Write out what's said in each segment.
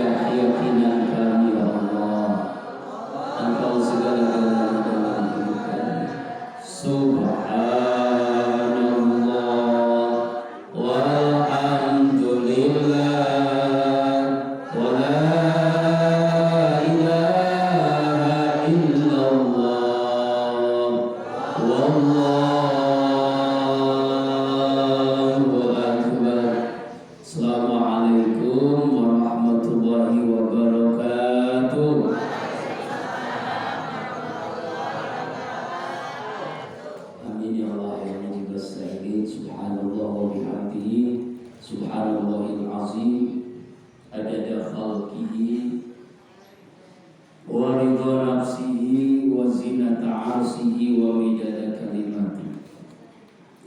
menjaga keyakinan kami ya Allah. Engkau segala-galanya dalam hidup kami. Subhanallah walhamdulillah wa la ilaha illallah wallahu akbar. Assalamualaikum warahmatullahi wabarakatuh. Amin ya Allah ya mujib as-sa'ilin. Subhanallah wa bihamdihi subhanallahil azim adada khalqihi wa ridha nafsihi wa zinata arsihi wa midada kalimatihi.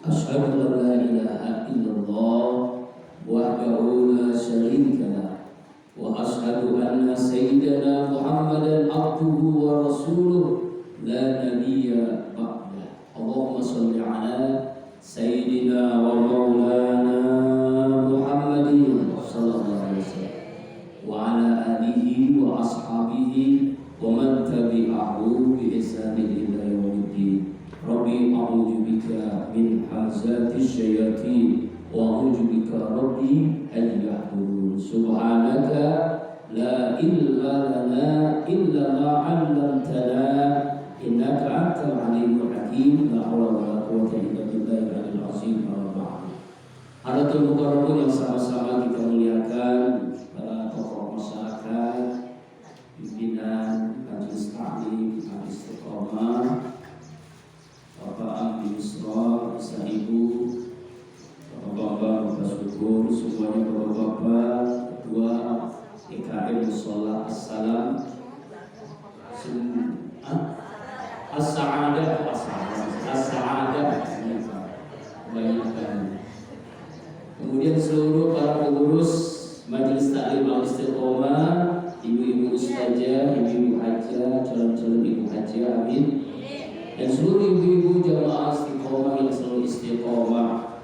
Asyhadu an la ilaha illallah wahdahu la syarika lah wa asyhadu anna sayyidana Muhammadan abduhu wa rasuluh la nabiyya ba'dah. Allahumma shalli ala sayyidina wa maulana Muhammadin sallallahu alaihi wasallam wa ala alihi wa ashabihi wa man tabi'ahu bi ihsanin ila yaumiddin. Rabbi a'udzu bika min hamzati syayatin wa a'udzu bika rabbi an yahdurun. Subhanaka la ilma lana illa ma 'allamtana innaka antal alimul hakim. La haula wa la quwwata illa billahil aliyyil azim. Hadirin mukarramin yang sama-sama kita muliakan, para tokoh masyarakat, pimpinan majelis taklim Al-Istiqomah, Bapak Amdi Yusra, Isa Ibu, Bapak-bapak, Bapak Syukur, semuanya Bapak-bapak, Ketua DKM Mushola As-Salam, As-Sa'adah, kebanyakan. Kemudian seluruh para pengurus Majelis Taklim Al-Istiqomah, ibu-ibu ustazah, ibu-ibu hajah, calon-calon ibu hajah, amin. Dan seluruh ibu-ibu jamaah istiqomah yang selalu istiqomah,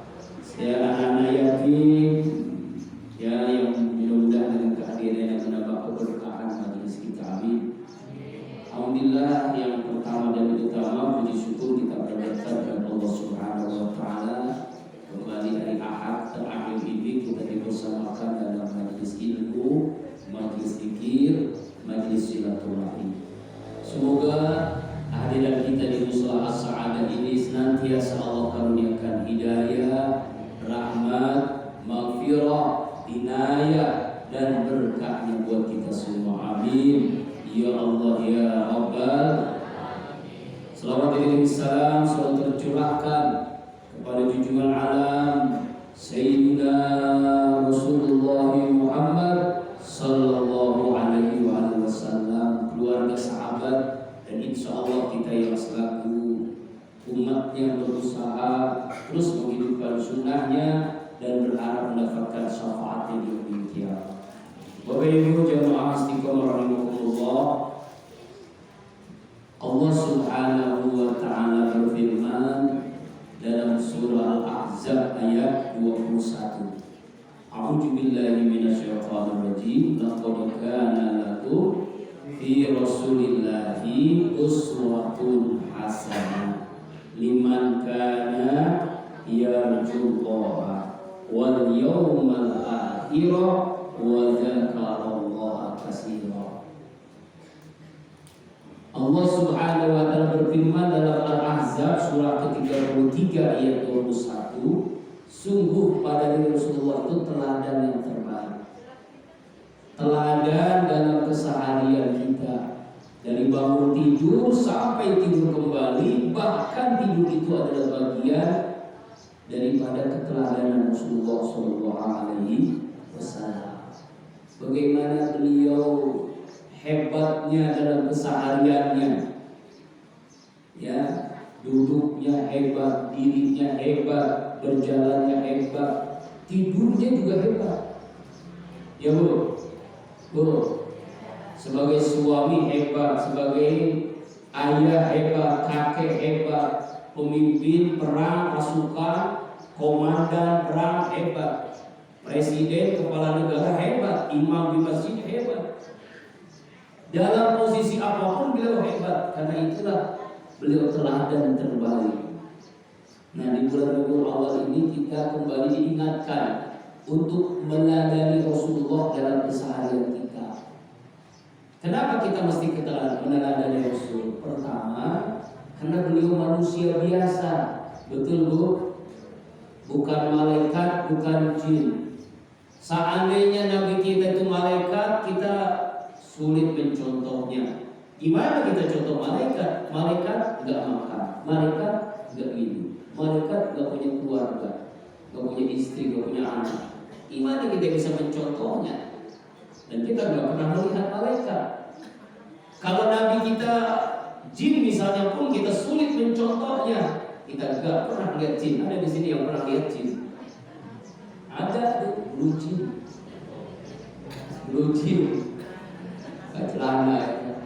ya anak-anak yatim, ya yang mudah-mudahan dengan kehadiran yang menambah keberkahan majelis kita, amin. Alhamdulillah, yang pertama dan utama puji syukur kita panjatkan kepada Allah Subhanahu wa taala. Kembali hari Ahad terakhir ini kita dibersamakan dalam majelis ilmu, majelis zikir, majelis silaturahim. Semoga hadiran kita di Mushola As-Sa'adah ini senantiasa Allah karuniakan hidayah, rahmat, maghfirah, inayah dan berkahnya buat kita semua, amin. Ya Allah ya Rabbal. Salawat dan salam selalu tercurahkan kepada junjungan alam Sayyidina Rasulullah Muhammad sallallahu alaihi wasallam, keluarga, sahabat, dan insya Allah kita yang selaku umatnya berusaha terus menghidupkan sunnahnya dan berharap mendapatkan syafaatnya di yaumil qiyamah. Bapak Ibu jamaah istiqomah rahimakumullah, Allah Subhanahu wa taala berfirman dalam surah Al-Ahzab ayat 21. A'udzu billahi minasyaitonir rajim. Laqad kana lakum fi rasulillahi uswatun hasanah liman kana yarjullaha wal yawmal akhir wa dzakarallaha katsira. Allah Subhanahu wa taala berfirman dalam Al-Ahzab surah ke-33 ayat 21, sungguh pada diri Rasulullah itu teladan yang terbaik. Teladan dalam keseharian kita, dari bangun tidur sampai tidur kembali, bahkan tidur itu adalah bagian daripada keteladanan Rasulullah SAW. Bagaimana beliau hebatnya dalam kesehariannya, ya, duduknya hebat, dirinya hebat, berjalannya hebat, tidurnya juga hebat. Ya Bu, sebagai suami hebat, sebagai ayah hebat, kakek hebat, pemimpin perang pasukan, komandan perang hebat. presiden, kepala negara hebat, imam di masjid hebat. Dalam posisi apapun beliau hebat, karena itulah beliau teladan terbaik. Nah, di bulan Rabiul Awal ini kita kembali diingatkan untuk meneladani Rasulullah dalam keseharian kita. Kenapa kita mesti meneladani Rasul? Pertama, karena beliau manusia biasa, betul Bu? Bukan malaikat, bukan jin. Seandainya Nabi kita itu malaikat, kita sulit mencontohnya. Gimana kita contoh malaikat? Malaikat nggak makan, malaikat nggak minum, malaikat nggak punya keluarga, nggak punya istri, nggak punya anak. Gimana kita bisa mencontohnya? Dan kita nggak pernah melihat malaikat. Kalau Nabi kita jin misalnya pun kita sulit mencontohnya. Kita nggak pernah lihat jin. Ada di sini yang pernah lihat jin? Ada blue jin, blue jin. Celana ya.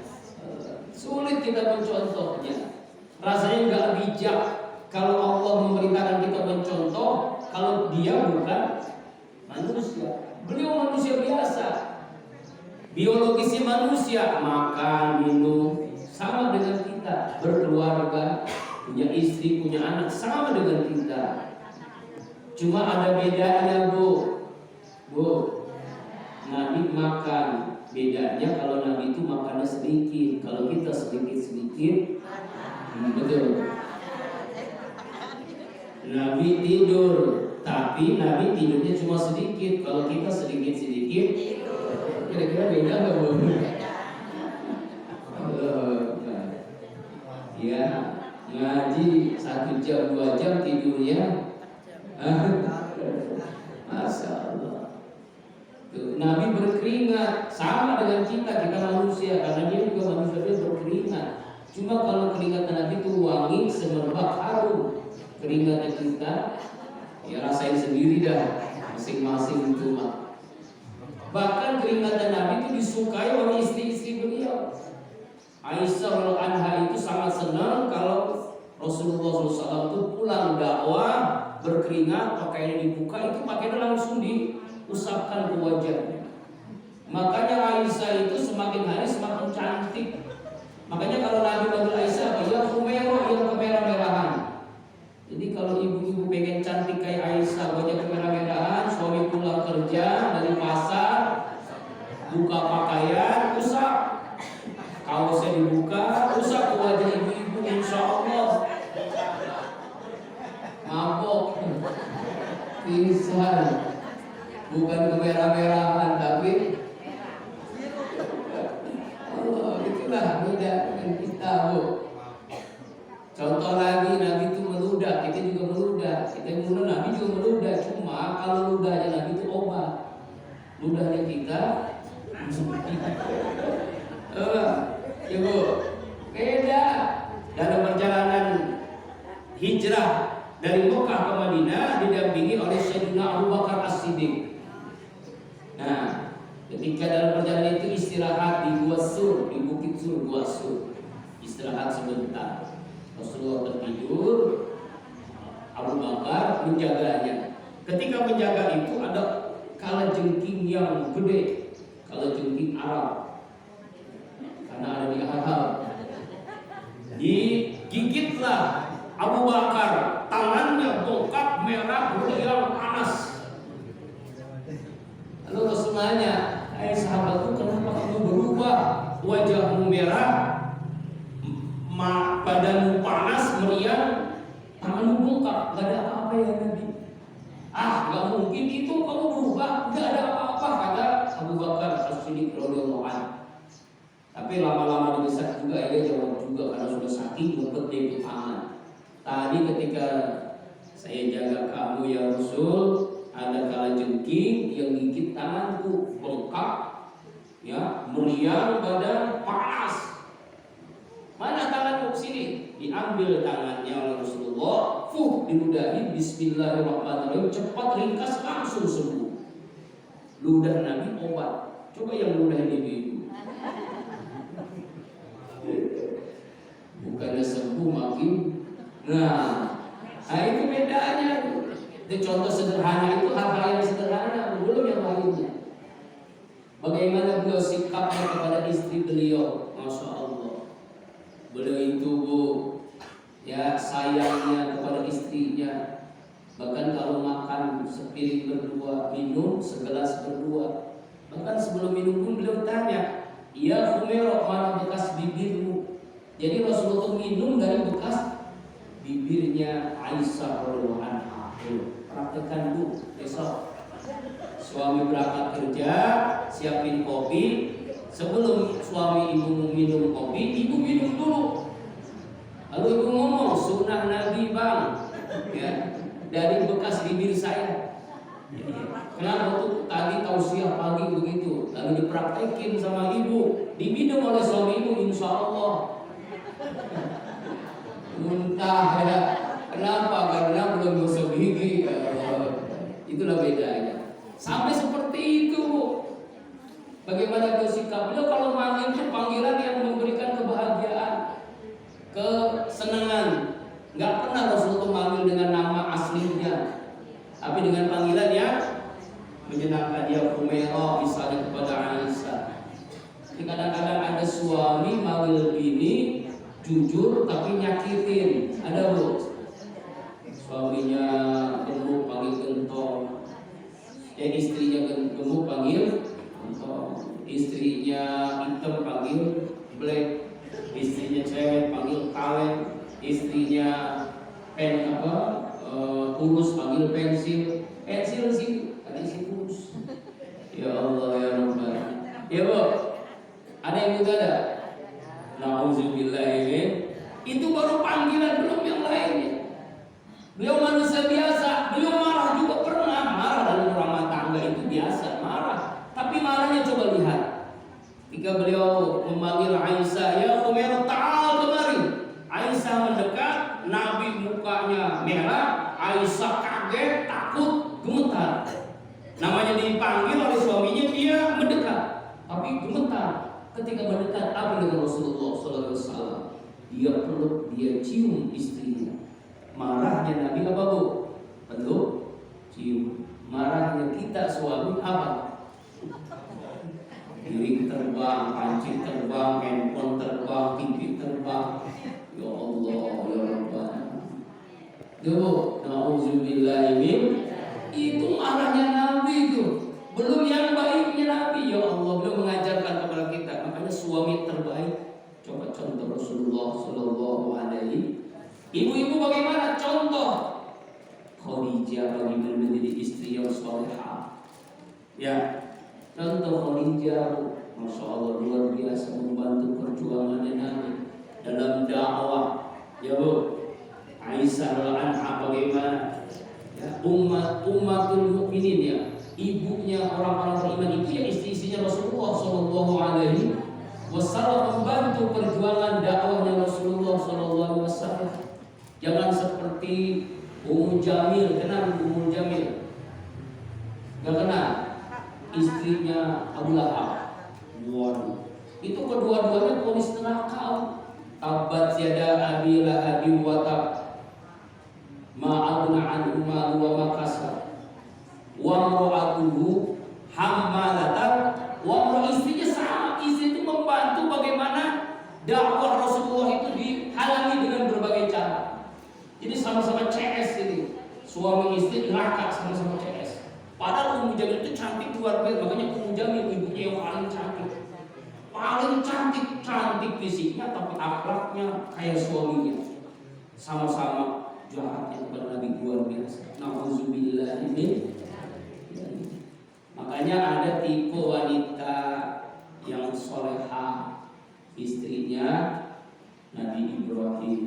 Sulit kita mencontohnya. Rasanya nggak bijak kalau Allah memerintahkan kita mencontoh kalau dia bukan manusia. Beliau manusia biasa, biologisnya manusia, makan, minum, sama dengan kita, berkeluarga, punya istri, punya anak, sama dengan kita. Cuma ada bedanya Bu. Nabi makan. Bedanya kalau Nabi itu makannya sedikit, kalau kita sedikit-sedikit. Betul. Nabi tidur, tapi Nabi tidurnya cuma sedikit, kalau kita sedikit-sedikit. Kira-kira beda nggak Bu? Ya, ngaji 1 jam 2 jam tidurnya. Masya Allah. Nabi berkeringat, sama dengan kita manusia, karena dia juga manusia, dia berkeringat. Cuma kalau keringat Nabi itu wangi, semerbak harum. Keringatnya kita, ya rasain sendiri dah, masing-masing itu mah. Bahkan keringat Nabi itu disukai oleh istri-istri beliau. Aisyah radhiyallahu anha itu sangat senang kalau Rasulullah SAW itu pulang dakwah berkeringat, pakaiannya dibuka, itu pakaiannya langsung diusapkan ke wajahnya. Makanya Aisyah itu semakin hari semakin cantik. Makanya kalau Nabi manggil Aisyah, ya Umairah, yang kemerah-merahan. Jadi kalau ibu-ibu pengen cantik kayak Aisyah, wajah kemerah-merahan, suami pulang kerja dari pasar, buka pakaian, usap. Kaosnya dibuka, usap ke wajah ibu-ibu, insya Allah mabok. Pingsan. Bukan kemerah-merahan, tapi itulah beda dengan kita Bu. Contoh lagi, Nabi itu meludah, kita juga meludah. Kita meludah, Nabi juga meludah. Cuma kalau ludahnya Nabi itu obat, ludahnya kita ya Bu, beda. Dalam perjalanan hijrah dari Mekah ke Madinah didampingi oleh Sayyidina Abu Bakar As-Siddiq. Nah, ketika dalam perjalanan itu istirahat di Gua Sur, di Bukit Sur, Gua Sur, istirahat sebentar. Rasulullah tertidur, Abu Bakar menjaganya. Ketika menjaga itu ada kalajengking yang gede, kalajengking Arab, karena ada di Arab. Digigitlah Abu Bakar, tangannya bengkak merah, beriang panas. Lalu Rasulullah, sahabatku, kenapa kamu berubah? Wajahmu merah, badanmu panas, meriang, tanganmu bengkak. Gak ada apa-apa ya Nabi? Gak mungkin itu kamu berubah, gak ada apa-apa, kata Abu Bakar As-Siddiq radhiyallahu anhu. Tapi lama-lama didesak juga, ya jawab juga karena sudah saking ngebet itu tangan. Tadi ketika saya jaga kamu ya Rasul, ada kalajengking yang gigit tanganku, bengkak, ya, meriang, badan panas. Mana tanganmu? Sini. Diambil tangannya oleh Rasulullah, diludahi, Bismillahirrahmanirrahim, cepat, ringkas, langsung sembuh. Ludah Nabi obat. Coba yang ludahin ibu-ibu. Bukannya sembuh makin. Nah itu bedanya. Itu contoh sederhana, itu hal-hal yang sederhana, belum yang lainnya. Bagaimana beliau sikapnya kepada istri beliau, Masya Allah. Beliau itu Bu, ya sayangnya kepada istrinya. Bahkan kalau makan sepiring berdua, minum segelas berdua. Bahkan sebelum minum pun beliau tanya, "Ya Humairah, mana bekas bibirmu?" Jadi Rasulullah minum dari bekas bibirnya Aisyah radhiyallahu anha. Praktekkan Bu, besok suami berangkat kerja, siapin kopi. Sebelum suami ibu minum kopi, ibu minum dulu. Lalu ibu ngomong, "Sunnah Nabi Bang, ya, dari bekas bibir saya." Kenapa tuh tadi tausiah pagi begitu, lalu dipraktekin sama ibu, diminum oleh suami ibu, insya Allah muntah ya. Kenapa? Karena belum gosok gigi. Itulah bedanya. Sampai seperti itu. Bagaimana bersikap beliau kalau manggil itu panggilan yang memberikan kebahagiaan, kesenangan. Nggak pernah Rasulullah manggil dengan nama aslinya, tapi dengan panggilan yang menyenangkan. Ya Humairah, misalnya kepada Aisyah. Kadang-kadang ada suami manggil bini jujur tapi nyakitin. Ada Bu, suaminya gemuk panggil gentong, istrinya gemuk panggil gentong, istrinya hitam panggil black, istrinya cewek panggil kaleng, istrinya kurus panggil pensil sih, ada isi kurus. Ya Allah ya Rabbana. Ya Bu, ada yang juga ada? Nauzubillahi. Itu baru panggilan, belum yang lainnya. Beliau manusia biasa, beliau marah juga pernah. Marah dalam rumah tangga itu biasa, marah. Tapi marahnya coba lihat. Ketika beliau memanggil Aisyah, "Ya Humairah, ta'al kemari." Aisyah mendekat, Nabi mukanya merah, Aisyah kaget, takut, gemetar. Namanya dipanggil oleh suaminya, dia mendekat, tapi gemetar. Ketika mendekat, apa dengan Rasulullah SAW? Dia peluk, dia cium istrinya. Marahnya Nabi apa Bu? Peluk, cium. Marahnya kita suami apa? Piring terbang, panci terbang, handphone terbang, TV terbang. Ya Allah, ya Rabbana. Tuh, nauzubillahi min. Itu marahnya Nabi itu. Belum yang baiknya Nabi. Ya Allah, beliau mengajarkan kepada kita. Makanya suami terbaik. Coba contoh Rasulullah Sallallahu Alaihi. Ibu-ibu bagaimana contoh Khadijah bagaimana menjadi istri yang salehah. Ya, contoh Khadijah, Masya Allah luar biasa membantu perjuangan Nabi dalam dakwah. Ya Bu, Aisyah anha bagaimana? Ya, ummatul mukminin ya, ibunya orang-orang beriman itu ya istri-istrinya Rasulullah Sallallahu Alaihi Wasallam, membantu perjuangan dakwahnya Rasulullah Sallallahu Alaihi Wasallam. Jangan seperti Ummu Jamil, kenal Ummu Jamil? Gak kenal? Istrinya Abu Lahab. Waduh, itu kedua-duanya ponis neraka. Tabat yada abi lahabi wa tab, ma'agna anhu malu wa makasab, wa mra'atuhu hammalatal wa istrinya sama. Istri itu membantu bagaimana dakwah Rasulullah itu dihalangi dengan berbagai cara. Jadi sama-sama CS ini, suami istri neraka sama-sama CS. Padahal Ummu Jamil itu cantik luar biasa, makanya Ummu Jamil ibunya yang paling cantik fisiknya, tapi akhlaknya kayak suaminya. Sama-sama jahatnya kepada Nabi luar biasa. Nauzubillahi min. Makanya ada tipe wanita yang solehah, istrinya Nabi Ibrahim.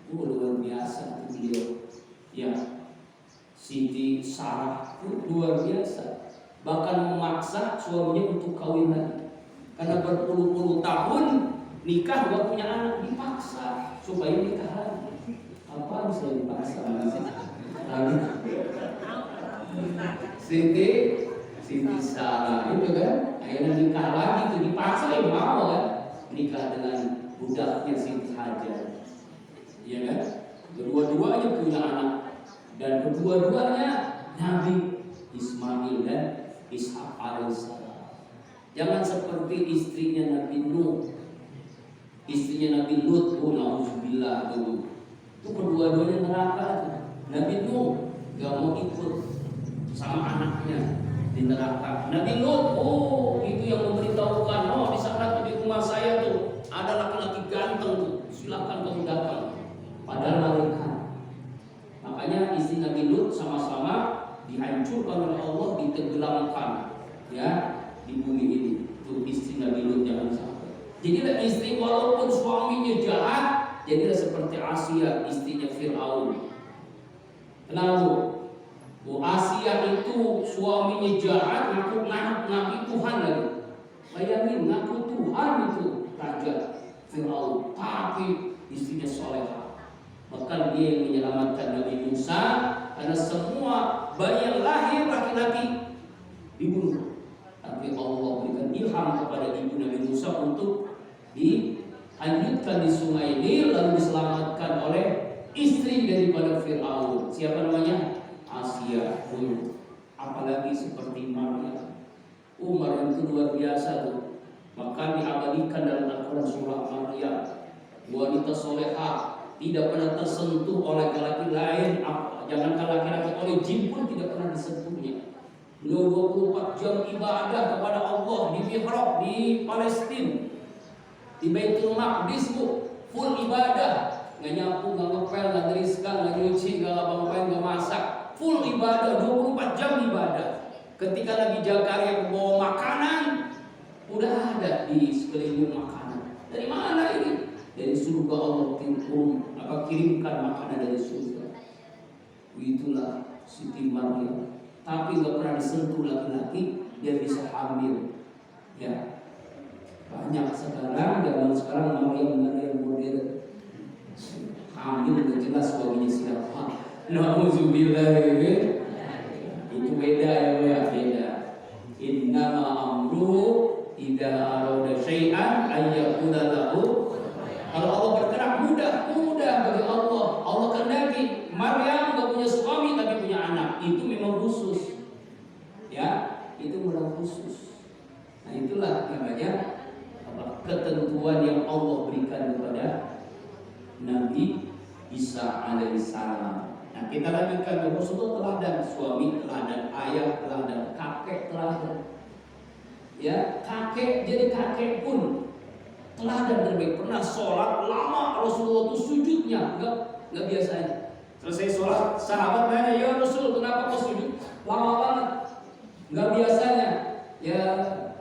Luar biasa beliau. Ya, Siti Sarah itu luar biasa. Bahkan memaksa suaminya untuk kawin lagi. Karena berpuluh-puluh tahun nikah gak punya anak, dipaksa supaya nikah lagi. Apa bisa dipaksa? Siti Sarah itu kan akhirnya nikah lagi, itu dipaksa ya mau kan nikah dengan budaknya Siti Hajar. Iya kan? Kedua-duanya punya anak dan kedua-duanya Nabi Ismail dan Ishak alaihissalam. Jangan seperti istrinya Nabi Nuh, istrinya Nabi Lut, na'udzubillah dulu. Itu kedua-duanya neraka itu. Nabi Nuh gak mau ikut sama anaknya di neraka. Nabi Lut, itu yang memberitahukan, di sana di rumah saya tuh ada laki-laki ganteng tuh, silakan kamu datang. Padahal malaikat. Makanya istri Nabi Lut sama-sama dihancurkan oleh Allah, ditenggelamkan ya di bumi ini. Itu istri Nabi Lut, jangan sampai. Jadilah istri walaupun suaminya jahat, jadilah seperti Asia istrinya Fir'aun. Kenapa? Asia itu suaminya jahat, ngaku Tuhan lagi. Bayangin, ngaku Tuhan itu raja Fir'aun, tapi istrinya solehah. Bahkan dia yang menyelamatkan Nabi Musa, karena semua bayi yang lahir laki-laki dibunuh. Tapi Allah berikan ilham kepada ibu Nabi Musa untuk dihanyutkan di sungai Nil, lalu diselamatkan oleh istri daripada Fir'aun. Siapa namanya? Asia. Apalagi seperti Maryam. Maryam itu luar biasa tuh. Maka diabadikan dalam Al-Quran surah Maryam. Wanita solehah, tidak pernah tersentuh oleh laki-laki lain. Jangankan laki-laki, oleh jin pun tidak pernah disentuhnya. 24 jam ibadah kepada Allah di mihrab di Palestina, di Baitul Maqdis, full ibadah. Nggak nyapu, nggak ngepel, nggak ngeriska, nggak nyuci, nggak ngapa-ngapain, nggak masak. Full ibadah, 24 jam ibadah. Ketika Nabi Zakaria membawa makanan, udah ada di sekeliling makanan. Dari mana ini? Dari surga Allah kirimkan makanan dari surga. Itulah Siti Maryam. Tapi nggak pernah disentuh laki-laki, dia bisa hamil. Ya, banyak sekarang, zaman sekarang Maryam modern. Hamil udah jelas suaminya siapa. Nauzubillah. Itu beda ya, beda. Innama amruhu idza arada syai'an ayyakuna lahu. Kalau Allah bergerak mudah bagi Allah. Allah kehendaki Maryam enggak punya suami tapi punya anak. Itu memang khusus. Ya, itu memang khusus. Nah, itulah namanya ketentuan yang Allah berikan kepada Nabi Isa alaihissalam. Nah, kita lanjutkan. Rasulullah teladan suami, teladan ayah, teladan kakek, teladan. Ya, kakek, jadi kakek pun teladan terbaik. Pernah sholat lama Rasulullah itu sujudnya nggak biasanya. Selesai sholat, sahabat nanya, ya Rasul, kenapa kau sujud lama banget? Nggak biasanya. Ya,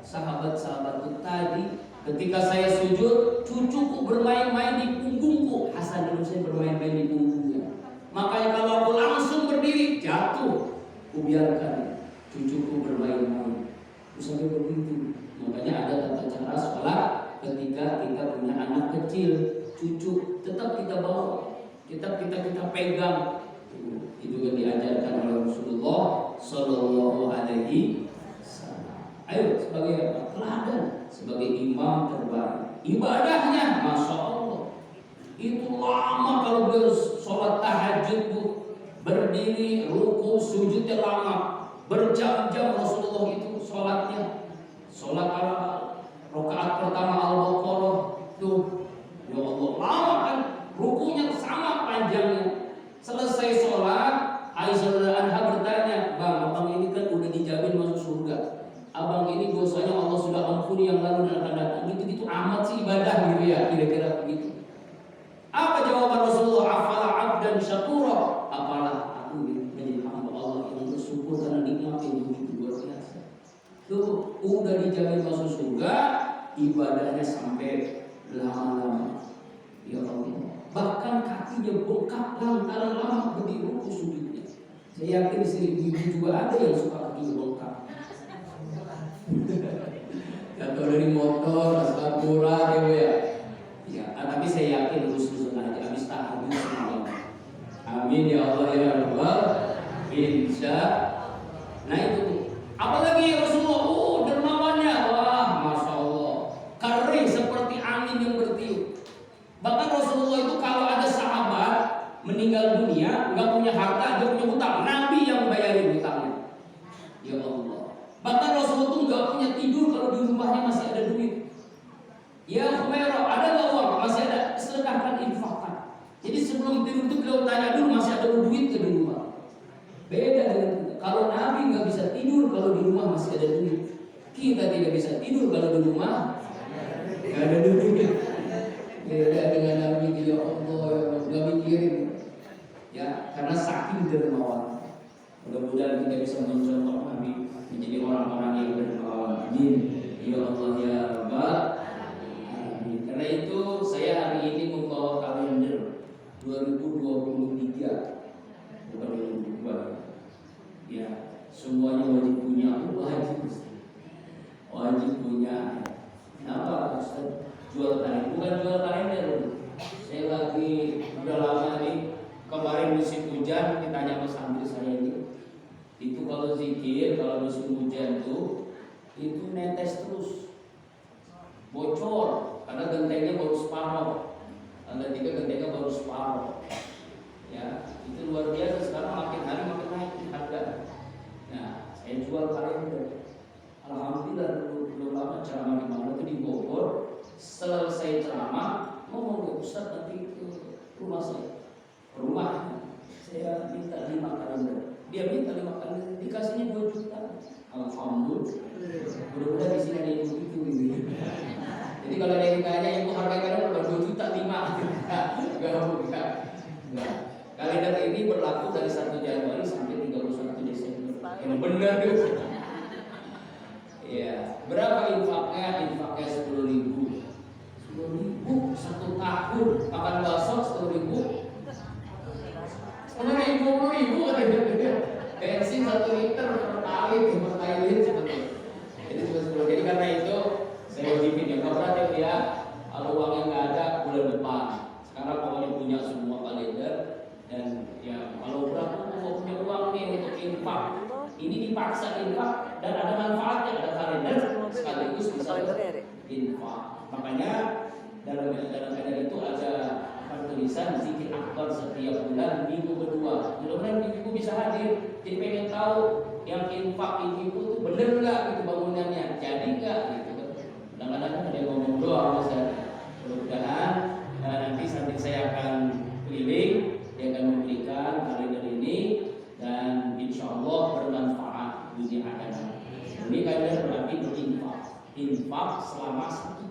sahabat-sahabat itu tadi ketika saya sujud, cucuku bermain-main di punggungku. Hasan dan Husain bermain-main di punggungnya. Makanya kalau aku langsung berdiri, jatuh. Kubiarkan cucuku bermain-main. Sampai begitu. Makanya ada tata cara sholat ketika kita punya anak kecil, cucu, tetap kita bawa, tetap kita pegang. Itu yang diajarkan oleh Rasulullah Sallallahu Alaihi Wasallam. Ayo sebagai teladan, sebagai imam terbaik. Ibadahnya, masya Allah, itu lama. Kalau sholat tahajud bu, berdiri, ruku, sujudnya lama, berjam-jam Rasulullah itu sholatnya. Sholat rakaat pertama Al-Baqarah tuh, ya Allah, lama kan, rukunya sama panjangnya. Selesai sholat, Aisyah Anha bertanya, bang, abang ini kan udah dijamin masuk surga. Abang ini dosanya Allah sudah ampuni yang lalu dan akan datang. Gitu-gitu amat sih ibadah gitu ya, kira-kira begitu. Apa jawaban Rasulullah? Afala abdan syakura. Apalah aku menjadi hamba Allah yang bersyukur karena nikmat yang begitu luar biasa. Tuh, udah dijamin masuk surga, ibadahnya sampai lama-lama. Ya Allah. Bahkan kakinya bengkak lantaran lama berdiri ruku sujudnya. Saya yakin di sini ibu juga ada yang suka kakinya bengkak. Jatuh dari motor, astagfirullah ya. Ya, tapi saya yakin lulus-lulusan aja habis tahajud semalam. Amin ya Allah ya Rabbal. Insya. Nah itu. Apalagi Rasulullah, dermawannya, wah, masya Allah, kering seperti angin yang bertiup. Bahkan Rasulullah itu kalau ada sahabat meninggal dunia nggak punya harta, dia punya hutang, Nabi yang bayarin hutangnya. Ya Allah. Bahkan Rasulullah tuh nggak punya tidur kalau di rumahnya masih ada duit. Ya Humairah, ada nggak uang? Masih ada, sedekahkan, infakkan. Jadi sebelum tidur itu beliau tanya dulu masih ada duit ke di rumah. Beda dengan kalau Nabi nggak bisa tidur kalau di rumah masih ada duit. Kita tidak bisa tidur kalau di rumah nggak ada duit. Beda dengan Nabi, ya Allah, nggak mikirin. Ya, karena saking dermawan. Mudah-mudahan kita bisa mencontoh Nabi menjadi orang-orang yang dermawan. Amin. Ya Allah ya Rabbal alamin. Karena itu saya hari ini membawa kalender 2023, bukan 2022. Ya, semuanya wajib punya, wajib punya. Kenapa Ustaz? Jual kalender, bukan jual kalender. Saya lagi udah lama nih. Kemarin musim hujan ditanya sama santri saya itu kalau zikir kalau musim hujan itu netes terus, bocor karena gentengnya baru separuh, tanggal 3 gentengnya baru separuh. Ya, itu luar biasa. Sekarang makin hari makin naik harga. Nah, saya jual kalender. Alhamdulillah belum lama ceramah di mana itu di Bogor. Selesai ceramah ngomong ke Ustaz nanti ke rumah saya. Rumah saya minta 5 kalender, dia minta 5 kalender, dikasihnya 2 juta. Alhamdulillah. Mudah-mudahan di sini ada yang begitu ini. Jadi kalau ada yang tanya yang harga kalender 2 juta 5, enggak. Kalender ini berlaku dari 1 Januari sampai 31 Desember. Yang benar tuh. Ya, berapa infaknya? Infaknya 10.000. 10.000 1 tahun. Makan bakso 10.000. 10.000 bensin 1 liter per kali seperti. Jadi karena itu saya wajibin ya. Kalau dia kalau uangnya nggak ada bulan depan. Sekarang pokoknya punya semua kalender dan ya kalau berapa mau punya uang nih untuk infak. Ini dipaksa infak dan ada manfaatnya, ada kalender sekaligus bisa infak. Makanya dalam kalender itu ada tulisan zikir akbar setiap bulan minggu kedua. Mudah-mudahan ibu bisa hadir. Jadi pengen tahu yang infak ibu itu bener nggak gitu bangunannya, jadi nggak gitu. Kadang-kadang ada yang ngomong doang Ustaz. Mudah-mudahan nanti santri saya akan keliling, dia akan memberikan kalender ini dan insya Allah bermanfaat dunia akhirat. Ini kalender berarti berinfak, infak selama 1